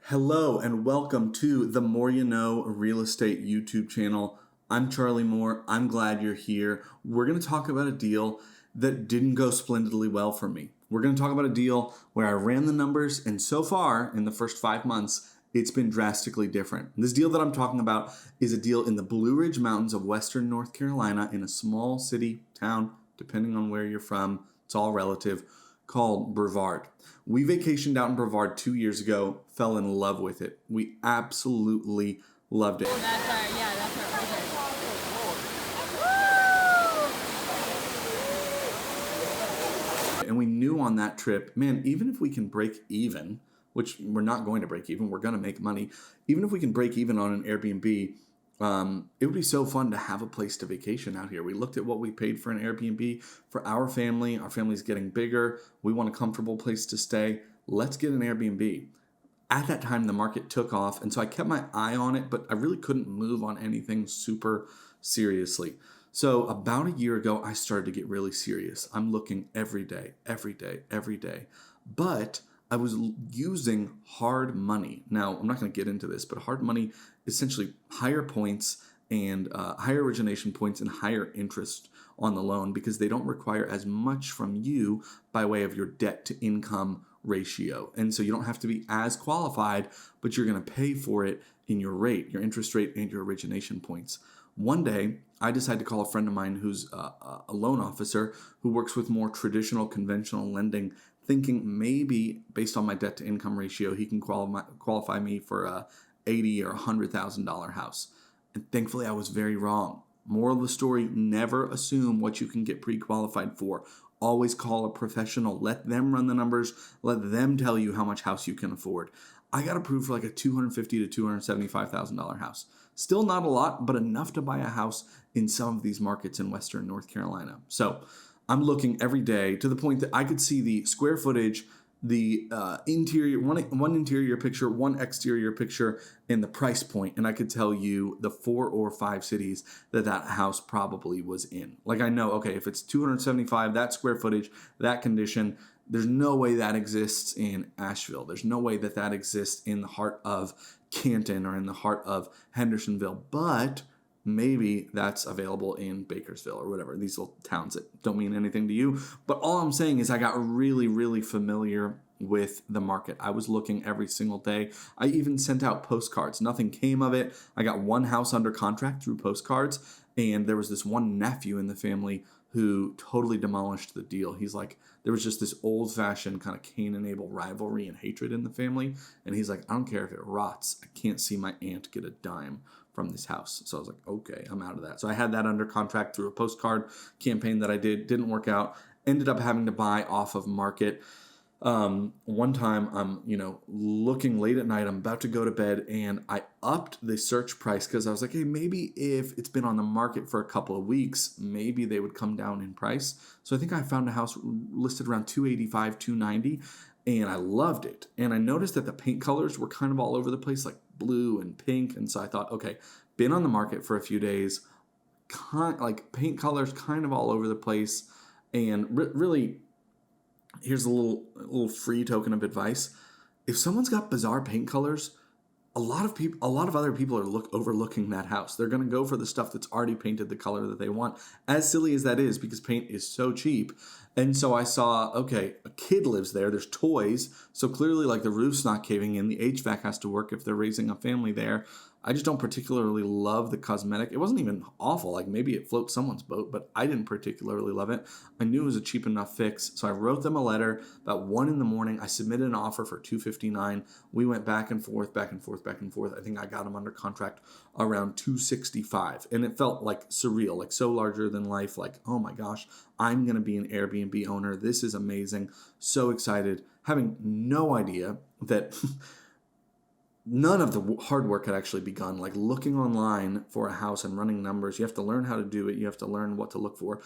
Hello and welcome to the More You Know Real Estate YouTube channel. I'm Charlie Moore. I'm glad you're here. We're going to talk about a deal that didn't go splendidly well for me. We're going to talk about a deal where I ran the numbers, and so far in the first 5 months, it's been drastically different. This deal that I'm talking about is a deal in the Blue Ridge Mountains of Western North Carolina in a small city, town, depending on where you're from. It's all relative, called Brevard. We vacationed out in Brevard 2 years ago, fell in love with it. We absolutely loved it. That's our And we knew on that trip, man, even if we can break even, which we're not going to break even, we're going to make money. Even if we can break even on an Airbnb, it would be so fun to have a place to vacation out here. We looked at what we paid for an Airbnb for our family. Our family's getting bigger. We want a comfortable place to stay. Let's get an Airbnb. At that time, the market took off, and so I kept my eye on it, but I really couldn't move on anything super seriously. So about a year ago, I started to get really serious. I'm looking every day. But I was using hard money. Now, I'm not going to get into this, but hard money is essentially higher points and higher origination points and higher interest on the loan because they don't require as much from you by way of your debt to income ratio. And so you don't have to be as qualified, but you're going to pay for it in your rate, your interest rate, and your origination points. One day, I decided to call a friend of mine who's a loan officer who works with more traditional, conventional lending, thinking maybe based on my debt to income ratio, he can qualify me for a $80,000 or $100,000 house. And thankfully, I was very wrong. Moral of the story, never assume what you can get pre-qualified for. Always call a professional. Let them run the numbers. Let them tell you how much house you can afford. I got approved for like a $250,000 to $275,000 house. Still not a lot, but enough to buy a house in some of these markets in Western North Carolina. So I'm looking every day to the point that I could see the square footage, the interior, one interior picture, one exterior picture, and the price point, and I could tell you the 4 or 5 cities that house probably was in. Like I know, okay, if it's 275, that square footage, that condition, there's no way that exists in Asheville. There's no way that exists in the heart of Canton or in the heart of Hendersonville, but maybe that's available in Bakersville or whatever, these little towns that don't mean anything to you. But all I'm saying is I got really, really familiar with the market. I was looking every single day. I even sent out postcards. Nothing came of it. I got one house under contract through postcards, and there was this one nephew in the family who totally demolished the deal. He's like, there was just this old-fashioned kind of Cain and Abel rivalry and hatred in the family, and he's like, I don't care if it rots. I can't see my aunt get a dime from this house. So I was like, okay, I'm out of that. So I had that under contract through a postcard campaign that I didn't work out, ended up having to buy off of market. One time I'm, looking late at night, I'm about to go to bed, and I upped the search price because I was like, hey, maybe if it's been on the market for a couple of weeks, maybe they would come down in price. So I think I found a house listed around $285, $290, and I loved it. And I noticed that the paint colors were kind of all over the place, like blue and pink. And so I thought, okay, been on the market for a few days, like paint colors kind of all over the place, and really, here's a little free token of advice. If someone's got bizarre paint colors, a lot of other people are overlooking that house. They're going to go for the stuff that's already painted the color that they want. As silly as that is, because paint is so cheap. And so I saw, okay, a kid lives there. There's toys. So clearly, like, the roof's not caving in. The HVAC has to work if they're raising a family there. I just don't particularly love the cosmetic. It wasn't even awful. Like, maybe it floats someone's boat, but I didn't particularly love it. I knew it was a cheap enough fix. So I wrote them a letter. About 1 a.m, I submitted an offer for $259. We went back and forth. I think I got them under contract around $265. And it felt like surreal, like so larger than life. Like, oh my gosh, I'm going to be an Airbnb owner. This is amazing. So excited. Having no idea that none of the hard work had actually begun. Like, looking online for a house and running numbers, you have to learn how to do it. You have to learn what to look for.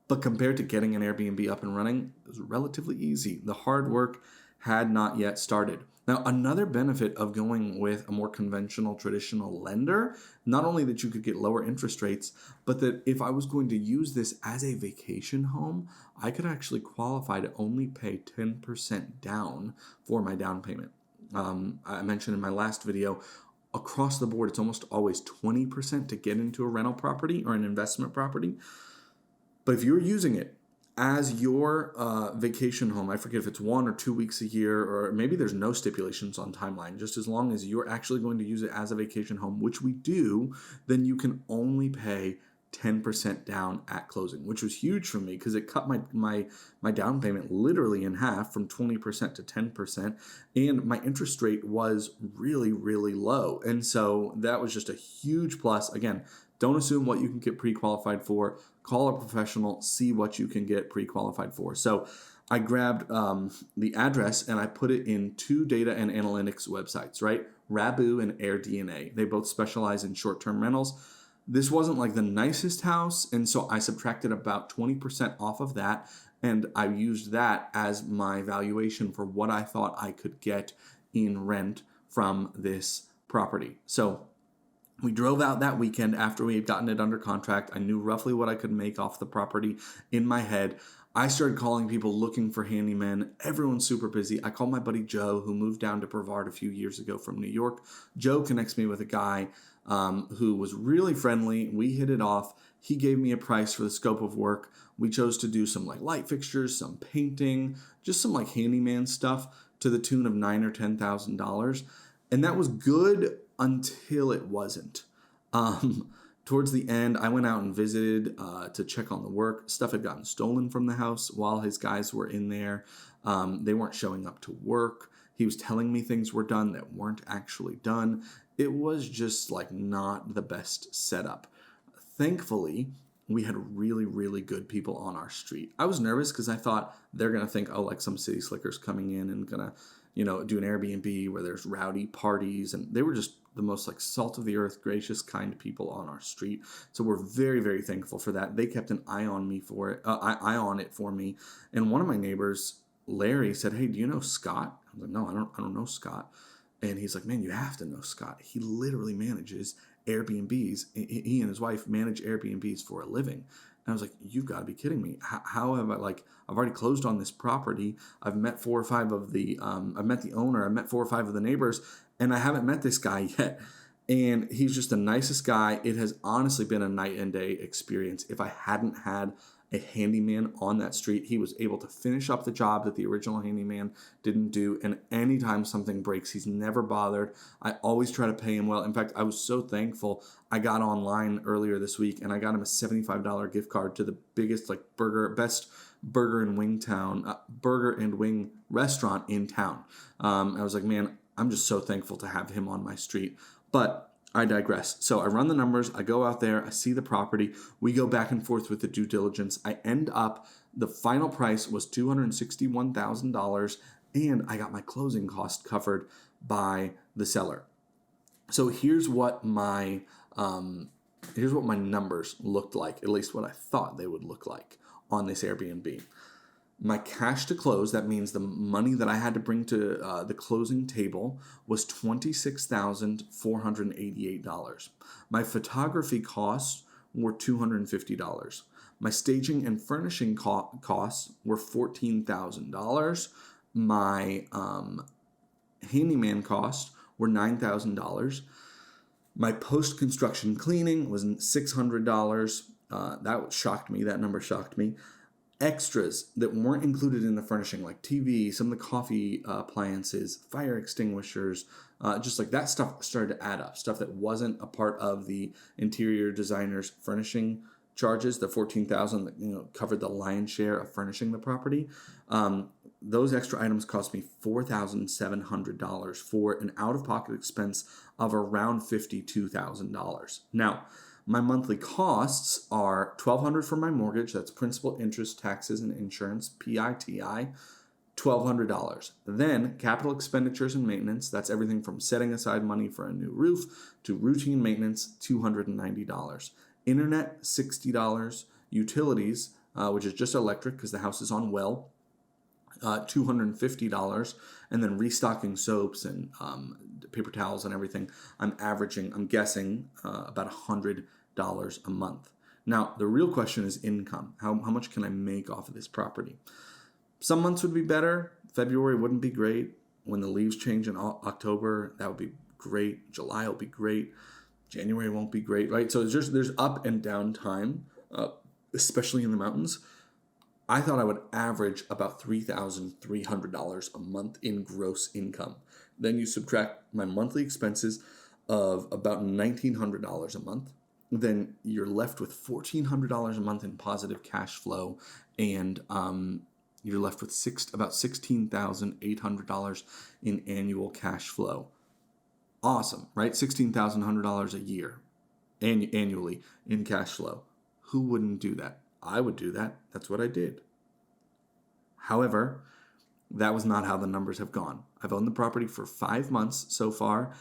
But compared to getting an Airbnb up and running, it was relatively easy. The hard work had not yet started. Now, another benefit of going with a more conventional, traditional lender, not only that you could get lower interest rates, but that if I was going to use this as a vacation home, I could actually qualify to only pay 10% down for my down payment. I mentioned in my last video, across the board, it's almost always 20% to get into a rental property or an investment property. But if you're using it as your vacation home, I forget if it's 1 or 2 weeks a year, or maybe there's no stipulations on timeline, just as long as you're actually going to use it as a vacation home, which we do, then you can only pay 10% down at closing, which was huge for me because it cut my down payment literally in half from 20% to 10%. And my interest rate was really, really low. And so that was just a huge plus. Again, don't assume what you can get pre-qualified for. Call a professional, see what you can get pre-qualified for. So I grabbed the address and I put it in 2 data and analytics websites, right? Rabu and AirDNA. They both specialize in short-term rentals. This wasn't like the nicest house, and so I subtracted about 20% off of that, and I used that as my valuation for what I thought I could get in rent from this property. So we drove out that weekend after we had gotten it under contract. I knew roughly what I could make off the property in my head. I started calling people looking for handymen. Everyone's super busy. I called my buddy Joe, who moved down to Brevard a few years ago from New York. Joe connects me with a guy who was really friendly. We hit it off. He gave me a price for the scope of work. We chose to do some like light fixtures, some painting, just some like handyman stuff to the tune of $9,000 or $10,000. And that was good until it wasn't. Towards the end, I went out and visited to check on the work. Stuff had gotten stolen from the house while his guys were in there. They weren't showing up to work. He was telling me things were done that weren't actually done. It was just like not the best setup. Thankfully, we had really, really good people on our street. I was nervous because I thought they're going to think, oh, like some city slickers coming in and going to, do an Airbnb where there's rowdy parties. And they were just the most like salt of the earth, gracious, kind people on our street. So we're very, very thankful for that. They kept an eye on me for it, eye on it for me. And one of my neighbors, Larry, said, "Hey, do you know Scott?" I was like, "No, I don't know Scott." And he's like, "Man, you have to know Scott. He literally manages Airbnbs. He and his wife manage Airbnbs for a living." And I was like, "You've got to be kidding me. How have I've already closed on this property. I've met 4 or 5 of the, I've met the owner. I've met 4 or 5 of the neighbors, and I haven't met this guy yet." And he's just the nicest guy. It has honestly been a night and day experience. If I hadn't had a handyman on that street, he was able to finish up the job that the original handyman didn't do. And anytime something breaks, he's never bothered. I always try to pay him well. In fact, I was so thankful. I got online earlier this week and I got him a $75 gift card to the biggest best burger and wing restaurant in town. I was like, man, I'm just so thankful to have him on my street. But I digress. So I run the numbers. I go out there. I see the property. We go back and forth with the due diligence. I end up, the final price was $261,000, and I got my closing cost covered by the seller. So here's what my numbers looked like, at least what I thought they would look like on this Airbnb. My cash to close, that means the money that I had to bring to the closing table, was $26,488. My photography costs were $250. My staging and furnishing costs were $14,000. My handyman costs were $9,000. My post-construction cleaning was $600. That shocked me. That number shocked me. Extras that weren't included in the furnishing, like TV, some of the coffee appliances, fire extinguishers, just like that stuff started to add up. Stuff that wasn't a part of the interior designer's furnishing charges, the $14,000 that covered the lion's share of furnishing the property. Those extra items cost me $4,700 for an out-of-pocket expense of around $52,000. Now, my monthly costs are $1,200 for my mortgage. That's principal, interest, taxes, and insurance, PITI, $1,200. Then capital expenditures and maintenance. That's everything from setting aside money for a new roof to routine maintenance, $290. Internet, $60. Utilities, which is just electric because the house is on well, $250. And then restocking soaps and paper towels and everything, I'm guessing about $100 a month. Now, the real question is income. How much can I make off of this property? Some months would be better. February wouldn't be great. when the leaves change in October, that would be great. July will be great. January won't be great, right? So there's up and down time, especially in the mountains. I thought I would average about $3,300 a month in gross income. Then you subtract my monthly expenses of about $1,900 a month. Then you're left with $1,400 a month in positive cash flow, and you're left with about $16,800 in annual cash flow. Awesome, right? $16,100 a year annually in cash flow. Who wouldn't do that? I would do that. That's what I did. However, that was not how the numbers have gone. I've owned the property for 5 months so far,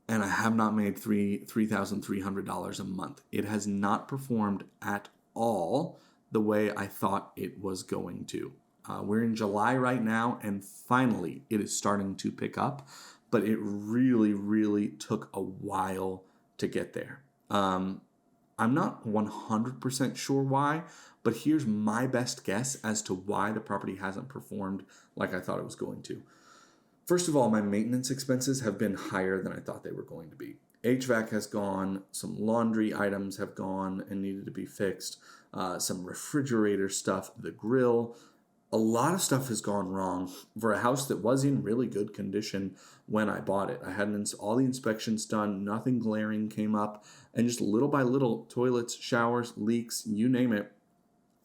and I have not made $3,300 a month. It has not performed at all the way I thought it was going to. We're in July right now, and finally it is starting to pick up, but it really, really took a while to get there. I'm not 100% sure why, but here's my best guess as to why the property hasn't performed like I thought it was going to. First of all, my maintenance expenses have been higher than I thought they were going to be. HVAC has gone, some laundry items have gone and needed to be fixed, some refrigerator stuff, the grill. A lot of stuff has gone wrong for a house that was in really good condition when I bought it. I had all the inspections done, nothing glaring came up, and just little by little, toilets, showers, leaks, you name it.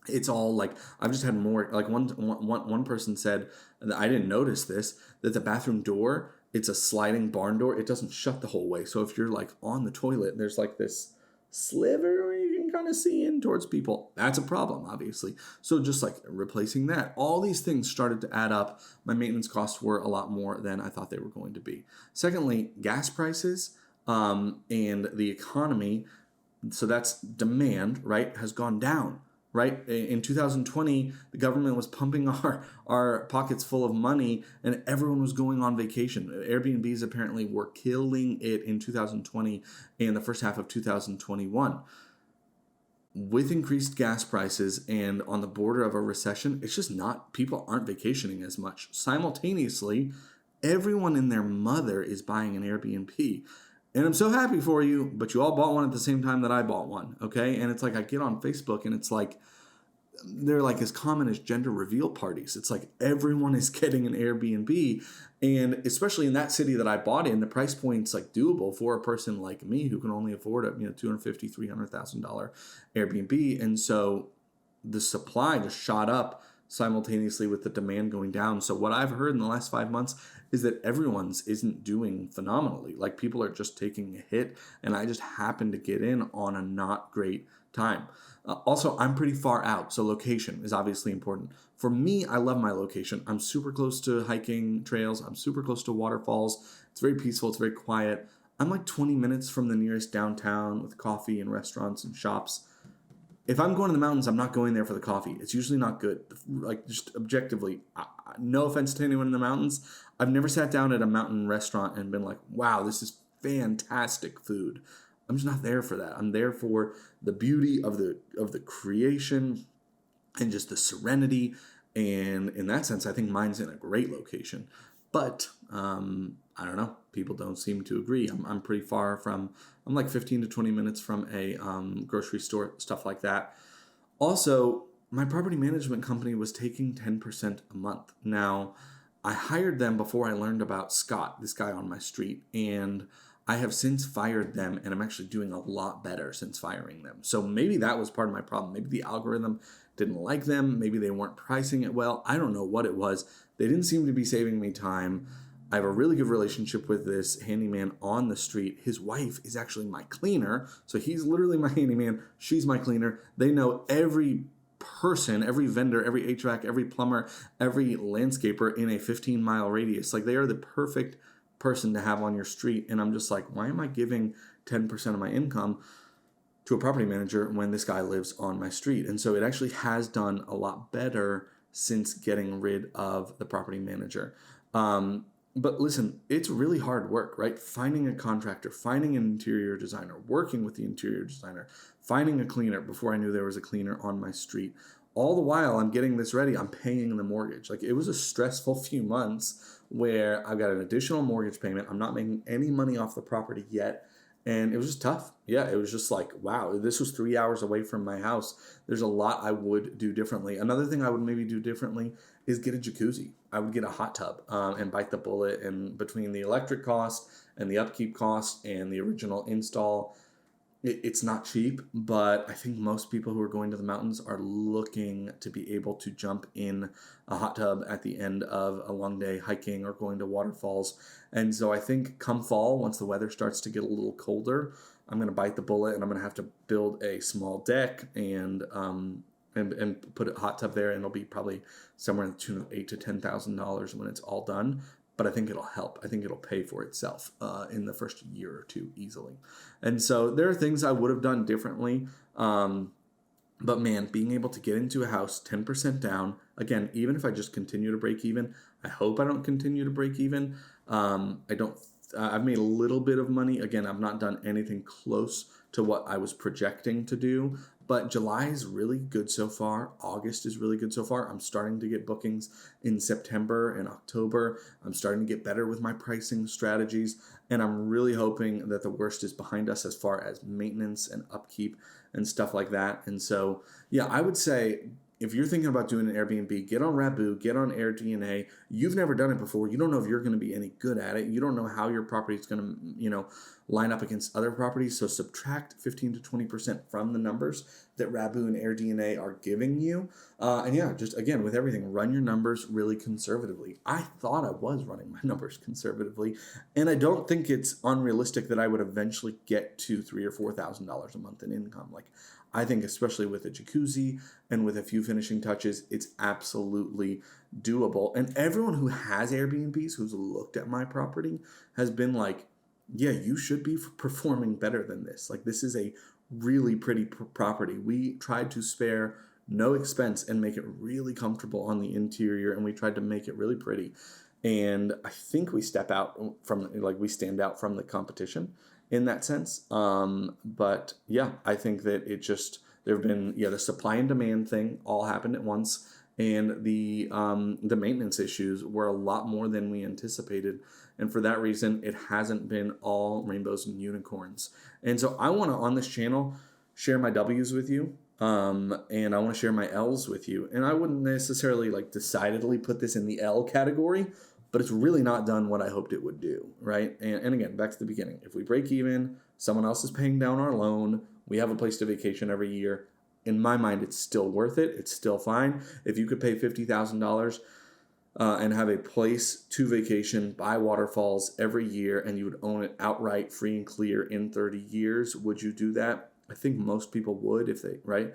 It's all like, I've just had more, like one person said, that I didn't notice this, that the bathroom door, it's a sliding barn door. It doesn't shut the whole way. So if you're like on the toilet, there's like this sliver where you can kind of see in towards people. That's a problem, obviously. So just like replacing that, all these things started to add up. My maintenance costs were a lot more than I thought they were going to be. Secondly, gas prices and the economy, so that's demand, right, has gone down. Right? In 2020, the government was pumping our pockets full of money and everyone was going on vacation. Airbnbs apparently were killing it in 2020 and the first half of 2021. With increased gas prices and on the border of a recession, it's just not, people aren't vacationing as much. Simultaneously, everyone and their mother is buying an Airbnb. And I'm so happy for you, but you all bought one at the same time that I bought one, okay? And it's like I get on Facebook and it's like, they're like as common as gender reveal parties. It's like everyone is getting an Airbnb. And especially in that city that I bought in, the price point's like doable for a person like me who can only afford a $250,000, $300,000 Airbnb. And so the supply just shot up simultaneously with the demand going down. So what I've heard in the last 5 months is that everyone's isn't doing phenomenally. Like people are just taking a hit, and I just happened to get in on a not great time. Also, I'm pretty far out, so location is obviously important. For me, I love my location. I'm super close to hiking trails. I'm super close to waterfalls. It's very peaceful. It's very quiet. I'm like 20 minutes from the nearest downtown with coffee and restaurants and shops. If I'm going to the mountains, I'm not going there for the coffee. It's usually not good. Like, just objectively, no offense to anyone in the mountains, I've never sat down at a mountain restaurant and been like, wow, this is fantastic food. I'm just not there for that. I'm there for the beauty of the creation and just the serenity. And in that sense, I think mine's in a great location. But I don't know. People don't seem to agree. I'm pretty far from. I'm like 15 to 20 minutes from a grocery store, stuff like that. Also, my property management company was taking 10% a month. Now, I hired them before I learned about Scott, this guy on my street, and I have since fired them, and I'm actually doing a lot better since firing them. So maybe that was part of my problem. Maybe the algorithm didn't like them. Maybe they weren't pricing it well. I don't know what it was. They didn't seem to be saving me time. I have a really good relationship with this handyman on the street. His wife is actually my cleaner. So he's literally my handyman. She's my cleaner. They know every person, every vendor, every HVAC, every plumber, every landscaper in a 15-mile radius. Like, they are the perfect person to have on your street. And I'm just like, why am I giving 10% of my income to a property manager when this guy lives on my street? And so it actually has done a lot better since getting rid of the property manager. But listen, it's really hard work, right? Finding a contractor, finding an interior designer, working with the interior designer, finding a cleaner before I knew there was a cleaner on my street. All the while I'm getting this ready, I'm paying the mortgage. Like, it was a stressful few months where I've got an additional mortgage payment. I'm not making any money off the property yet. And it was just tough. Yeah, it was just like, wow, this was 3 hours away from my house. There's a lot I would do differently. Another thing I would maybe do differently is get a jacuzzi. I would get a hot tub and bite the bullet. And between the electric cost and the upkeep cost and the original install, it's not cheap, but I think most people who are going to the mountains are looking to be able to jump in a hot tub at the end of a long day hiking or going to waterfalls. And so I think come fall, once the weather starts to get a little colder, I'm going to bite the bullet and I'm going to have to build a small deck and put a hot tub there, and it'll be probably somewhere in the tune of $8,000 to $10,000 when it's all done. But I think it'll help. I think it'll pay for itself in the first year or two easily. And so there are things I would have done differently. But man, being able to get into a house 10% down, again, even if I just continue to break even, I hope I don't continue to break even. I've made a little bit of money. Again, I've not done anything close to what I was projecting to do. But July is really good so far. August is really good so far. I'm starting to get bookings in September and October. I'm starting to get better with my pricing strategies. And I'm really hoping that the worst is behind us as far as maintenance and upkeep and stuff like that. And so, yeah, I would say if you're thinking about doing an Airbnb, get on Rabu, get on AirDNA. You've never done it before. You don't know if you're going to be any good at it. You don't know how your property is going to, line up against other properties. So subtract 15 to 20% from the numbers that Rabu and AirDNA are giving you. And yeah, just again, with everything, run your numbers really conservatively. I thought I was running my numbers conservatively, and I don't think it's unrealistic that I would eventually get to $3,000 or $4,000 a month in income. Like, I think especially with a jacuzzi and with a few finishing touches, it's absolutely doable. And everyone who has Airbnbs who's looked at my property has been like, yeah, you should be performing better than this. Like, this is a really pretty property. We tried to spare no expense and make it really comfortable on the interior, and we tried to make it really pretty. And I think we stand out from the competition in that sense. But yeah, I think that there have been, the supply and demand thing all happened at once. And the maintenance issues were a lot more than we anticipated. And for that reason, it hasn't been all rainbows and unicorns. And so I want to, on this channel, share my W's with you. And I want to share my L's with you. And I wouldn't necessarily decidedly put this in the L category, but it's really not done what I hoped it would do, right? And again, back to the beginning. If we break even, someone else is paying down our loan, we have a place to vacation every year. In my mind, it's still worth it. It's still fine. If you could pay $50,000 and have a place to vacation by waterfalls every year, and you would own it outright, free and clear in 30 years, would you do that? I think most people would, right?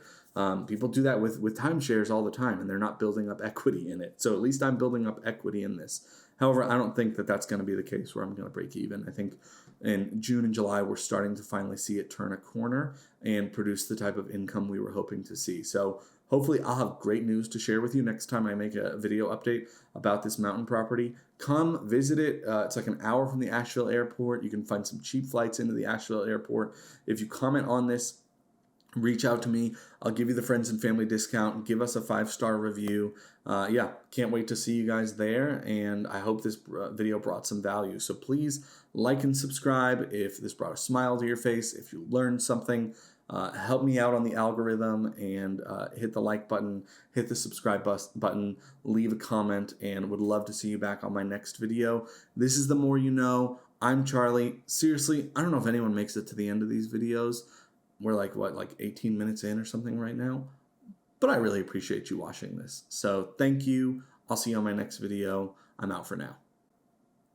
People do that with timeshares all the time, and they're not building up equity in it. So at least I'm building up equity in this. However, I don't think that that's going to be the case where I'm going to break even. I think in June and July, we're starting to finally see it turn a corner and produce the type of income we were hoping to see. So hopefully I'll have great news to share with you next time I make a video update about this mountain property. Come visit it. It's like an hour from the Asheville airport. You can find some cheap flights into the Asheville airport. If you comment on this, reach out to me. I'll give you the friends and family discount. Give us a 5-star review. Can't wait to see you guys there. And I hope this video brought some value. So please like and subscribe if this brought a smile to your face. If you learned something, help me out on the algorithm and hit the like button, hit the subscribe button, leave a comment, and would love to see you back on my next video. This is The More You Know. I'm Charlie. Seriously, I don't know if anyone makes it to the end of these videos. We're like 18 minutes in or something right now. But I really appreciate you watching this. So thank you. I'll see you on my next video. I'm out for now.